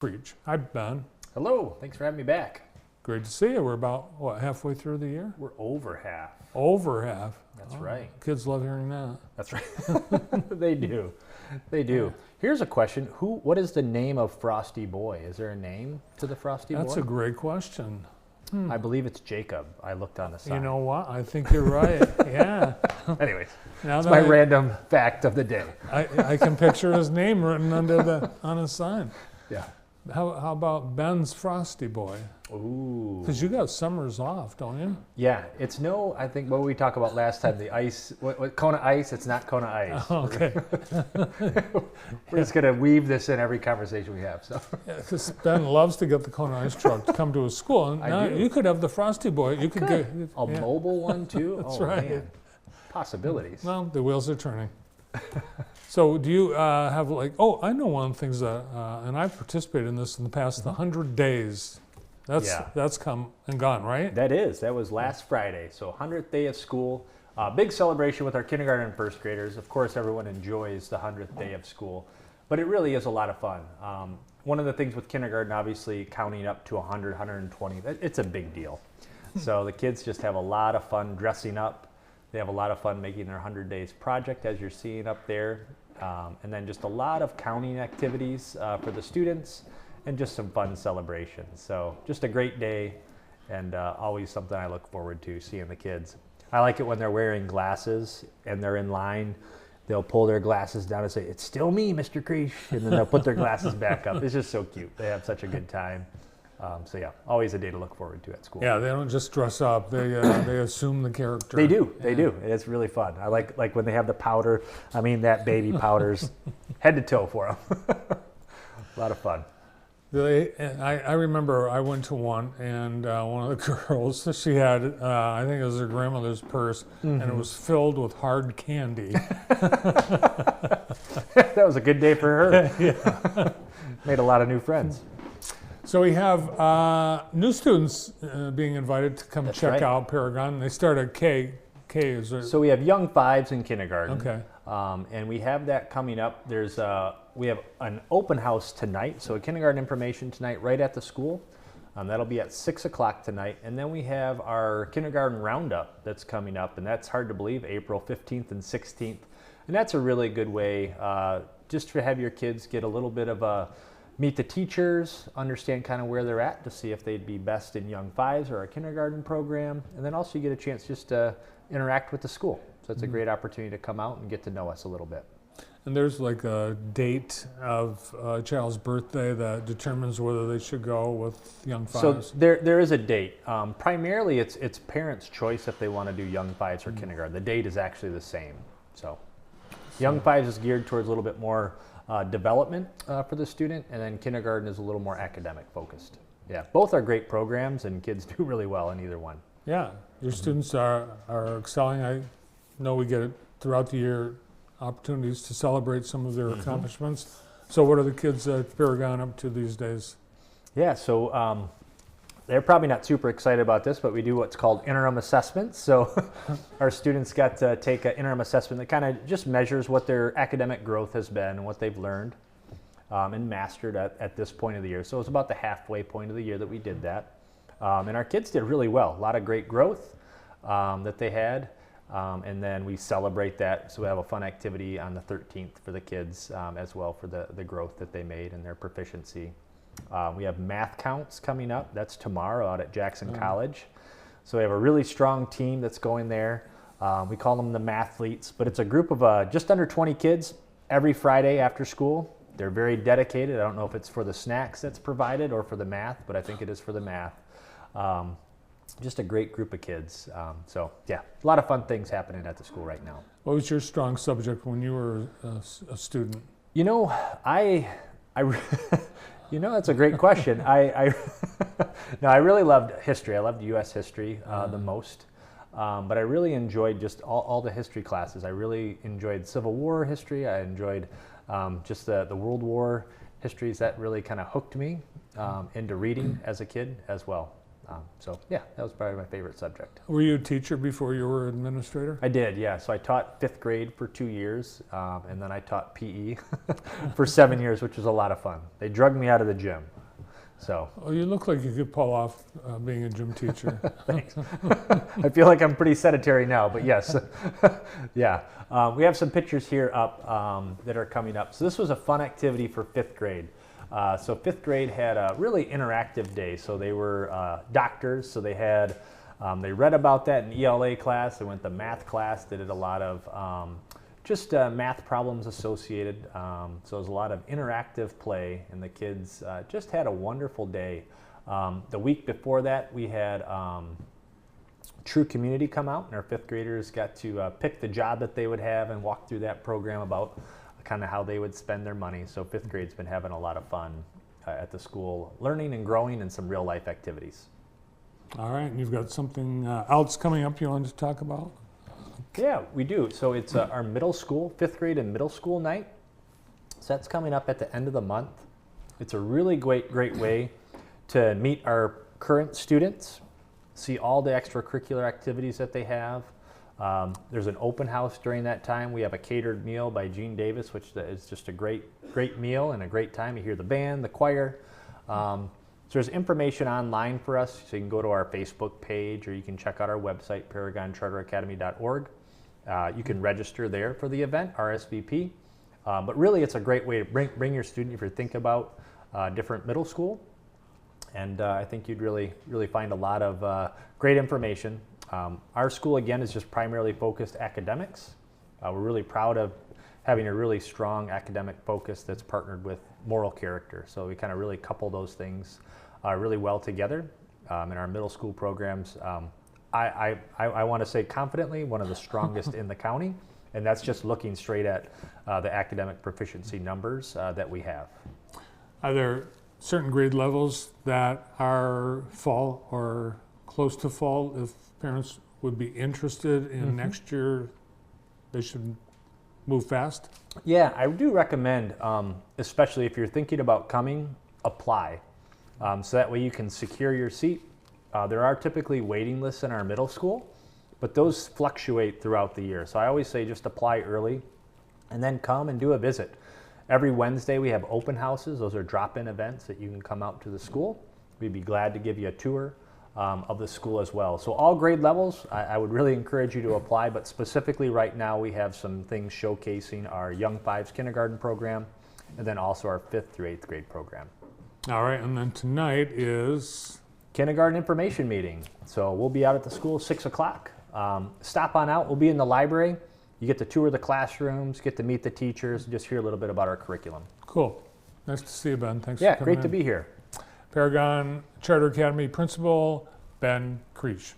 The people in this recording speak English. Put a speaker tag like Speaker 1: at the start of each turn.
Speaker 1: Kriesch. Hi, Ben.
Speaker 2: Hello, thanks for having me back.
Speaker 1: Great to see you. We're about, halfway through the year?
Speaker 2: We're over half.
Speaker 1: Over half.
Speaker 2: That's right.
Speaker 1: Kids love hearing that.
Speaker 2: That's right. They do. They do. Here's a question. What is the name of Frosty Boy? Is there a name to the Frosty Boy?
Speaker 1: That's a great question.
Speaker 2: I believe it's Jacob. I looked on the side.
Speaker 1: You know what? I think you're right. Yeah.
Speaker 2: Anyways,
Speaker 1: Now
Speaker 2: that's
Speaker 1: that
Speaker 2: my random fact of the day.
Speaker 1: I can picture his name written on his sign.
Speaker 2: Yeah.
Speaker 1: How about Ben's Frosty Boy?
Speaker 2: Ooh.
Speaker 1: Because you got summers off, don't you?
Speaker 2: Yeah, it's I think what we talked about last time, the ice, what Kona ice, it's not Kona ice.
Speaker 1: Oh, okay.
Speaker 2: We're just going to weave this in every conversation we have. So.
Speaker 1: Because Ben loves to get the Kona ice truck to come to his school. And now you could have the Frosty Boy. You could get
Speaker 2: a mobile one too?
Speaker 1: That's
Speaker 2: oh,
Speaker 1: right.
Speaker 2: Man. Possibilities.
Speaker 1: Well, the wheels are turning. So do you have I know one of the things that, and I've participated in this in the past, the 100 days. That's come and gone, right?
Speaker 2: That was last Friday. So 100th day of school. Big celebration with our kindergarten and first graders. Of course, everyone enjoys the 100th day of school, but it really is a lot of fun. One of the things with kindergarten, obviously, counting up to 100, 120, it's a big deal. So the kids just have a lot of fun dressing up. They have a lot of fun making their 100 days project, as you're seeing up there. And then just a lot of counting activities for the students and just some fun celebrations. So just a great day and always something I look forward to, seeing the kids. I like it when they're wearing glasses and they're in line. They'll pull their glasses down and say, "It's still me, Mr. Kriesch," and then they'll put their glasses back up. It's just so cute. They have such a good time. So yeah, always a day to look forward to at school.
Speaker 1: Yeah, they don't just dress up. They assume the character.
Speaker 2: They do. They do. It's really fun. I like when they have the powder. I mean, that baby powder's head to toe for them. A lot of fun.
Speaker 1: I remember I went to one, and one of the girls, she had, I think it was her grandmother's purse, and it was filled with hard candy.
Speaker 2: That was a good day for her.
Speaker 1: Yeah.
Speaker 2: Made a lot of new friends.
Speaker 1: So we have new students being invited to come check out Paragon. They start at K. Is there?
Speaker 2: So we have young fives in kindergarten.
Speaker 1: Okay.
Speaker 2: And we have that coming up. We have an open house tonight, so a kindergarten information tonight right at the school. That'll be at 6 o'clock tonight. And then we have our kindergarten roundup that's coming up, and that's hard to believe, April 15th and 16th. And that's a really good way just to have your kids get a little bit of meet the teachers, understand kind of where they're at to see if they'd be best in young fives or our kindergarten program. And then also you get a chance just to interact with the school. So it's a great opportunity to come out and get to know us a little bit.
Speaker 1: And there's like a date of a child's birthday that determines whether they should go with young fives.
Speaker 2: So there is a date. Primarily it's parents' choice if they want to do young fives or kindergarten. The date is actually the same. So young fives is geared towards a little bit more development for the student, and then kindergarten is a little more academic focused. Yeah, both are great programs, and kids do really well in either one.
Speaker 1: Yeah, your students are excelling. I know we get it throughout the year, opportunities to celebrate some of their accomplishments. So what are the kids at Paragon up to these days? Yeah,
Speaker 2: so they're probably not super excited about this, but we do what's called interim assessments. So our students got to take an interim assessment that kind of just measures what their academic growth has been and what they've learned and mastered at this point of the year. So it's about the halfway point of the year that we did that. And our kids did really well. A lot of great growth that they had. And then we celebrate that. So we have a fun activity on the 13th for the kids as well for the growth that they made and their proficiency. We have math counts coming up. That's tomorrow out at Jackson College. So we have a really strong team that's going there. We call them the Mathletes, but it's a group of just under 20 kids every Friday after school. They're very dedicated. I don't know if it's for the snacks that's provided or for the math, but I think it is for the math. Just a great group of kids. So yeah, a lot of fun things happening at the school right now.
Speaker 1: What was your strong subject when you were a student?
Speaker 2: You know, that's a great question. I really loved history. I loved U.S. history the most. But I really enjoyed just all the history classes. I really enjoyed Civil War history. I enjoyed just the World War histories. That really kind of hooked me into reading as a kid as well. So yeah, that was probably my favorite subject.
Speaker 1: Were you a teacher before you were administrator?
Speaker 2: I did, yeah. So I taught 5th grade for 2 years, and then I taught PE for 7 years, which was a lot of fun. They drugged me out of the gym. So
Speaker 1: Oh, you look like you could pull off being a gym teacher.
Speaker 2: thanks. I feel like I'm pretty sedentary now, but yes. Yeah. We have some pictures here up that are coming up. So this was a fun activity for 5th grade. So 5th grade had a really interactive day. So they were doctors, so they had, they read about that in ELA class. They went to math class. They did a lot of just math problems associated. So it was a lot of interactive play, and the kids just had a wonderful day. The week before that, we had True Community come out, and our 5th graders got to pick the job that they would have and walk through that program about kind of how they would spend their money. So 5th grade's been having a lot of fun at the school, learning and growing, and some real life activities.
Speaker 1: All right, and you've got something else coming up you wanted to talk about?
Speaker 2: Yeah, we do. So it's our middle school, 5th grade and middle school night. So that's coming up at the end of the month. It's a really great way to meet our current students, see all the extracurricular activities that they have. There's an open house during that time. We have a catered meal by Gene Davis, which is just a great meal and a great time. You hear the band, the choir. So there's information online for us, so you can go to our Facebook page, or you can check out our website, paragoncharteracademy.org. You can register there for the event, RSVP. But really, it's a great way to bring your student if you're thinking about different middle school. And I think you'd really find a lot of great information. Our school, again, is just primarily focused academics. We're really proud of having a really strong academic focus that's partnered with moral character. So we kind of really couple those things really well together in our middle school programs. I want to say confidently one of the strongest in the county, and that's just looking straight at the academic proficiency numbers that we have.
Speaker 1: Are there certain grade levels that are fall or close to fall? If parents would be interested in next year, they should move fast?
Speaker 2: Yeah, I do recommend, especially if you're thinking about coming, apply. So that way you can secure your seat. There are typically waiting lists in our middle school, but those fluctuate throughout the year. So I always say just apply early and then come and do a visit. Every Wednesday we have open houses. Those are drop-in events that you can come out to the school. We'd be glad to give you a tour of the school as well. So all grade levels, I would really encourage you to apply, but specifically right now we have some things showcasing our Young Fives kindergarten program, and then also our 5th through 8th grade program.
Speaker 1: All right, and then tonight is
Speaker 2: kindergarten information meeting. So we'll be out at the school 6 o'clock. Stop on out. We'll be in the library. You get to tour the classrooms, get to meet the teachers, and just hear a little bit about our curriculum.
Speaker 1: cool. Nice to see you, Ben. Thanks
Speaker 2: Yeah,
Speaker 1: for coming
Speaker 2: great to
Speaker 1: in.
Speaker 2: be here.
Speaker 1: Paragon Charter Academy Principal Ben Kriesch.